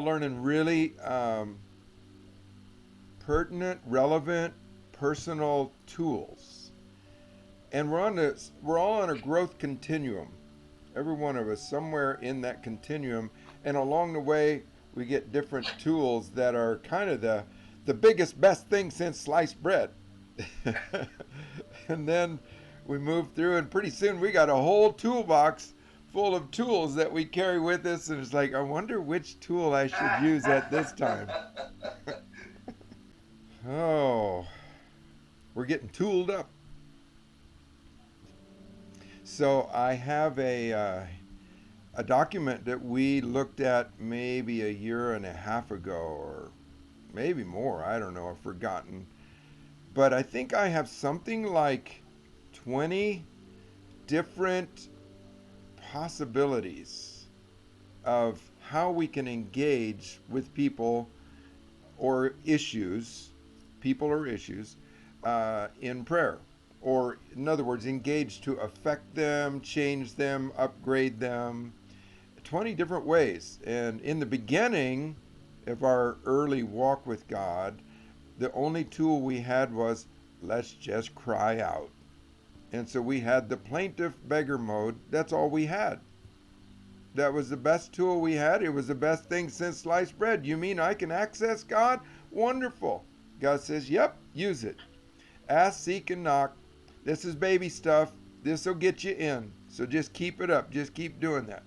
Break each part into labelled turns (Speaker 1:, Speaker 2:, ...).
Speaker 1: learning really pertinent, relevant, personal tools. And we're all on a growth continuum. Every one of us somewhere in that continuum. And along the way, we get different tools that are kind of the biggest, best thing since sliced bread. And then we move through, and pretty soon we got a whole toolbox full of tools that we carry with us. And it's like, I wonder which tool I should use at this time. Oh, we're getting tooled up. So I have a document that we looked at maybe a year and a half ago, or maybe more. I don't know. I've forgotten. But I think I have something like 20 different possibilities of how we can engage with people or issues, in prayer. Or, in other words, engage to affect them, change them, upgrade them. 20 different ways. And in the beginning of our early walk with God, the only tool we had was, let's just cry out. And so we had the plaintive beggar mode. That's all we had. That was the best tool we had. It was the best thing since sliced bread. You mean I can access God? Wonderful. God says, yep, use it. Ask, seek, and knock. This is baby stuff. This will get you in. So just keep it up. Just keep doing that.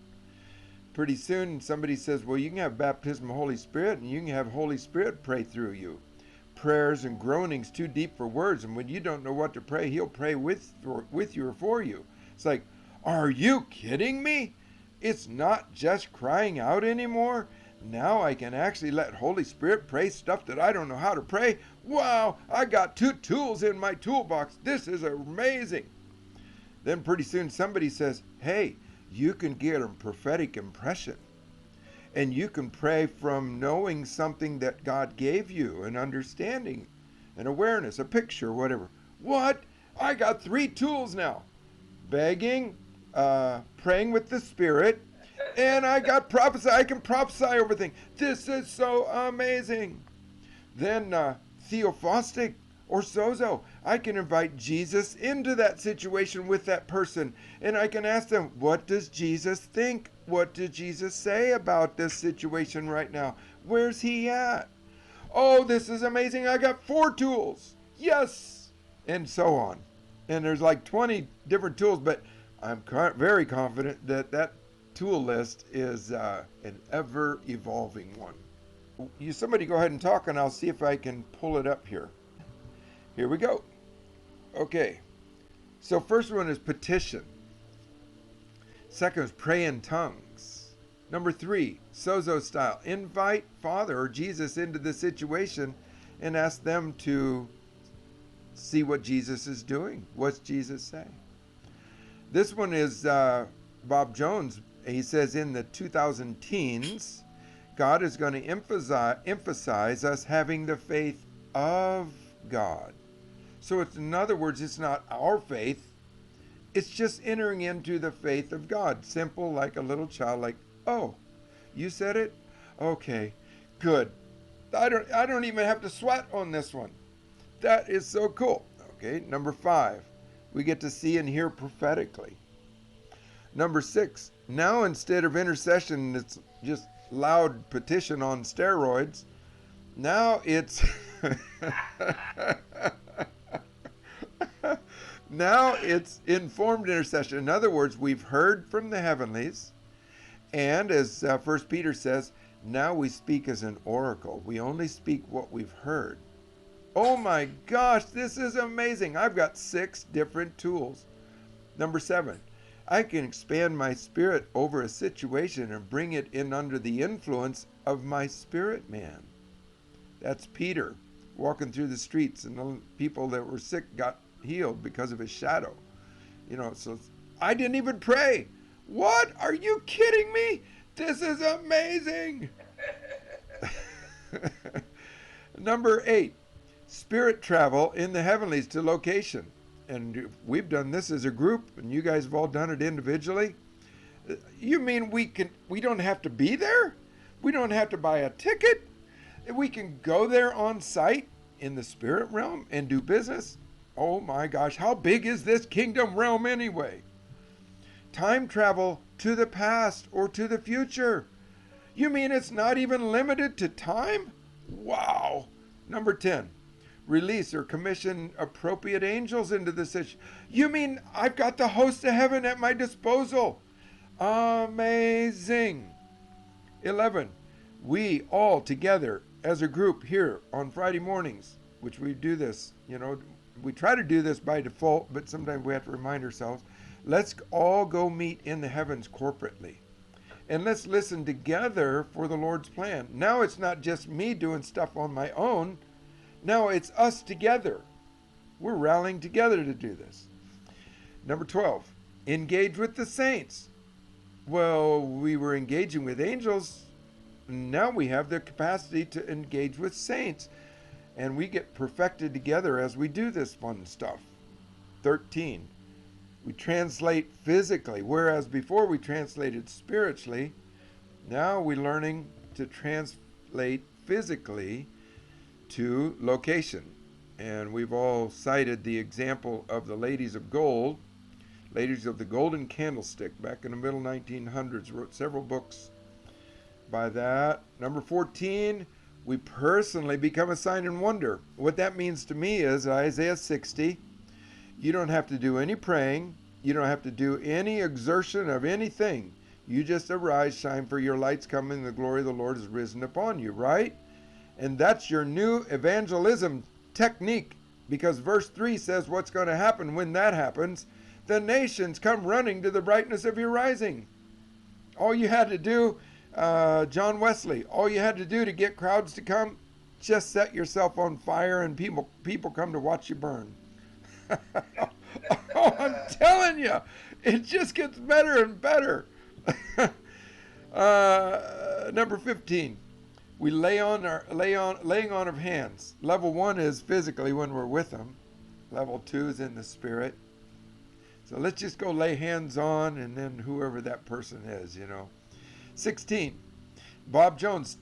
Speaker 1: Pretty soon somebody says, well, you can have baptism of Holy Spirit, and you can have Holy Spirit pray through you. Prayers and groanings too deep for words, and when you don't know what to pray, he'll pray with you or for you. It's like, are you kidding me? It's not just crying out anymore. Now I can actually let Holy Spirit pray stuff that I don't know how to pray. Wow, I got 2 tools in my toolbox. This is amazing. Then pretty soon somebody says, hey, you can get a prophetic impression. And you can pray from knowing something that God gave you, an understanding, an awareness, a picture, whatever. What? I got 3 tools now. Begging, praying with the Spirit, and I got prophesy. I can prophesy over things. This is so amazing. Then theophostic or sozo. I can invite Jesus into that situation with that person, and I can ask them, what does Jesus think? What did Jesus say about this situation right now? Where's he at? Oh, this is amazing. I got 4 tools. Yes. And so on. And there's like 20 different tools, but I'm very confident that that tool list is an ever-evolving one. Somebody go ahead and talk, and I'll see if I can pull it up here. Here we go. Okay. So first one is petition. Second is pray in tongues. Number 3, sozo style. Invite Father or Jesus into the situation and ask them to see what Jesus is doing. What's Jesus saying? This one is Bob Jones. He says in the 2000 teens, God is going to emphasize us having the faith of God. So it's, in other words, it's not our faith. It's just entering into the faith of God. Simple, like a little child, like, oh, you said it? Okay, good. I don't even have to sweat on this one. That is so cool. Okay, number 5, we get to see and hear prophetically. Number 6, now instead of intercession, it's just loud petition on steroids. Now it's now it's informed intercession. In other words, we've heard from the heavenlies, and as 1 Peter says, now we speak as an oracle. We only speak what we've heard. Oh my gosh, this is amazing. I've got 6 different tools. Number 7, I can expand my spirit over a situation and bring it in under the influence of my spirit man. That's Peter walking through the streets, and the people that were sick got healed because of his shadow. So I didn't even pray. What? Are you kidding me? This is amazing. Number 8, spirit travel in the heavenlies to location. And we've done this as a group, and you guys have all done it individually. You mean we don't have to be there? We don't have to buy a ticket. We can go there on site in the spirit realm and do business. Oh my gosh, how big is this kingdom realm anyway? Time travel to the past or to the future. You mean it's not even limited to time? Wow. Number 10, release or commission appropriate angels into the situation. You mean I've got the host of heaven at my disposal? Amazing. 11, we all together as a group here on Friday mornings, which we do this, we try to do this by default, but sometimes we have to remind ourselves. Let's all go meet in the heavens corporately. And let's listen together for the Lord's plan. Now it's not just me doing stuff on my own. Now it's us together. We're rallying together to do this. Number 12, engage with the saints. Well, we were engaging with angels. Now we have the capacity to engage with saints. And we get perfected together as we do this fun stuff. 13, we translate physically, whereas before we translated spiritually. Now we're learning to translate physically to location. And we've all cited the example of the ladies of gold, ladies of the golden candlestick back in the middle 1900s, wrote several books by that. Number 14, we personally become a sign and wonder. What that means to me is Isaiah 60. You don't have to do any praying. You don't have to do any exertion of anything. You just arise, shine, for your light's come, and the glory of the Lord is risen upon you, right? And that's your new evangelism technique, because verse 3 says what's going to happen when that happens. The nations come running to the brightness of your rising. All you had to do, John Wesley, all you had to do to get crowds to come, just set yourself on fire and people come to watch you burn. Oh, I'm telling you, it just gets better and better. Number 15, we laying on of hands. Level 1 is physically when we're with them. Level 2 is in the spirit. So let's just go lay hands on, and then whoever that person is, 16, Bob Jones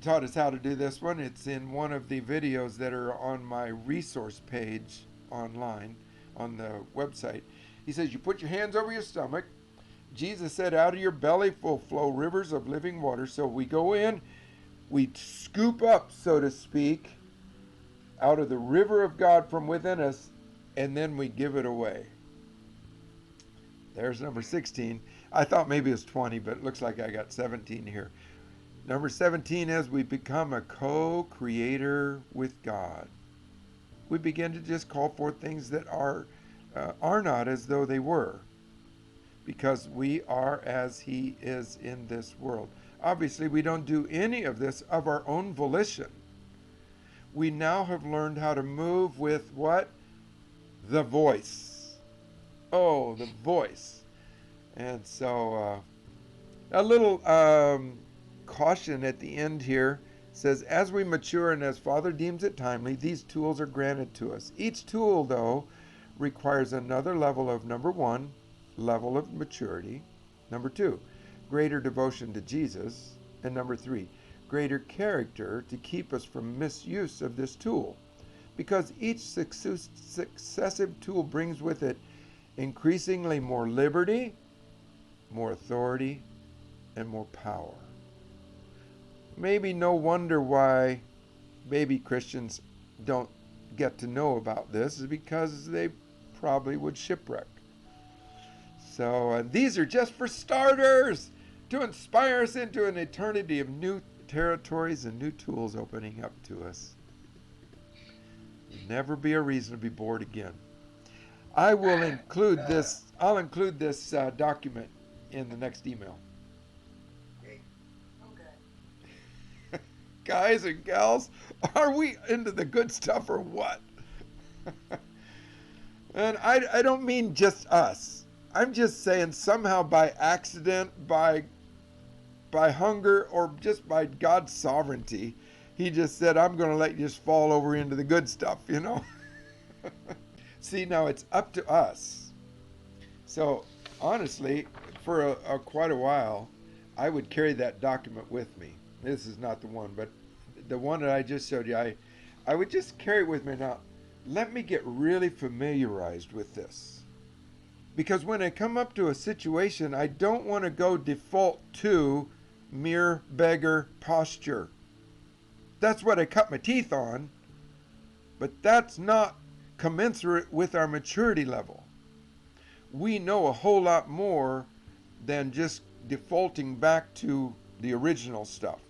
Speaker 1: taught us how to do this one. It's in one of the videos that are on my resource page online on the website. He says you put your hands over your stomach. Jesus said out of your belly will flow rivers of living water. So we go in, we scoop up, so to speak, out of the river of God from within us, and then we give it away. There's number 16. I thought maybe it was 20, but it looks like I got 17 here. Number 17 is we become a co-creator with God. We begin to just call forth things that are not as though they were, because we are as He is in this world. Obviously, we don't do any of this of our own volition. We now have learned how to move with what? The voice. Oh, the voice. And so a little caution at the end here says, as we mature and as Father deems it timely, these tools are granted to us. Each tool, though, requires another level of, number 1, level of maturity. Number 2, greater devotion to Jesus. And number 3, greater character to keep us from misuse of this tool. Because each successive tool brings with it increasingly more liberty, more authority, and more power. Maybe no wonder why baby Christians don't get to know about this, is because they probably would shipwreck. So these are just for starters, to inspire us into an eternity of new territories and new tools opening up to us. There'll never be a reason to be bored again. I'll include this document in the next email. Guys and gals, are we into the good stuff or what? And I don't mean just us. I'm just saying somehow by accident, by hunger, or just by God's sovereignty, He just said, I'm going to let you just fall over into the good stuff, See, now it's up to us. So honestly, for quite a while, I would carry that document with me. This is not the one, but the one that I just showed you, I would just carry it with me. Now, let me get really familiarized with this. Because when I come up to a situation, I don't want to go default to mere beggar posture. That's what I cut my teeth on, but that's not commensurate with our maturity level. We know a whole lot more than just defaulting back to the original stuff.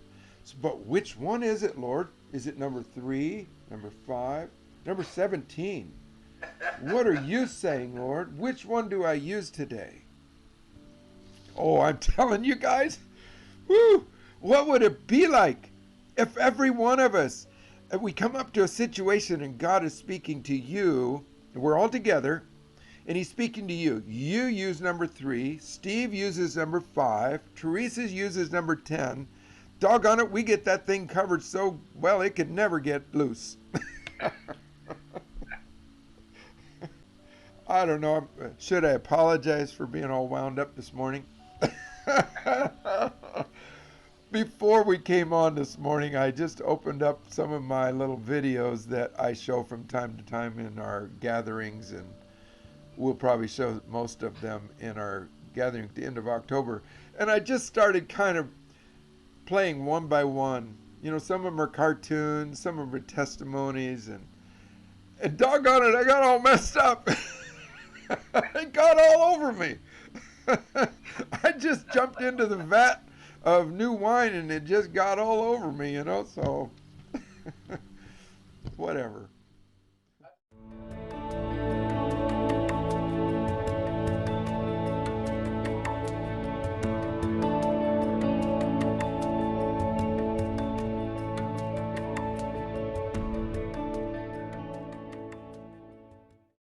Speaker 1: But which one is it, Lord? Is it number 3, number 5, number 17? What are you saying, Lord? Which one do I use today? Oh, I'm telling you guys, whoo, what would it be like if every one of us, if we come up to a situation and God is speaking to you, and we're all together, and he's speaking to you. You use number 3, Steve uses number 5, Teresa uses number 10. Doggone it, we get that thing covered so well it could never get loose. I don't know. Should I apologize for being all wound up this morning? Before we came on this morning, I just opened up some of my little videos that I show from time to time in our gatherings, and we'll probably show most of them in our gathering at the end of October. And I just started kind of playing one by one. You know, some of them are cartoons, some of them are testimonies, and doggone it, I got all messed up. It got all over me. I just jumped into the vat of new wine and it just got all over me, you know, so whatever.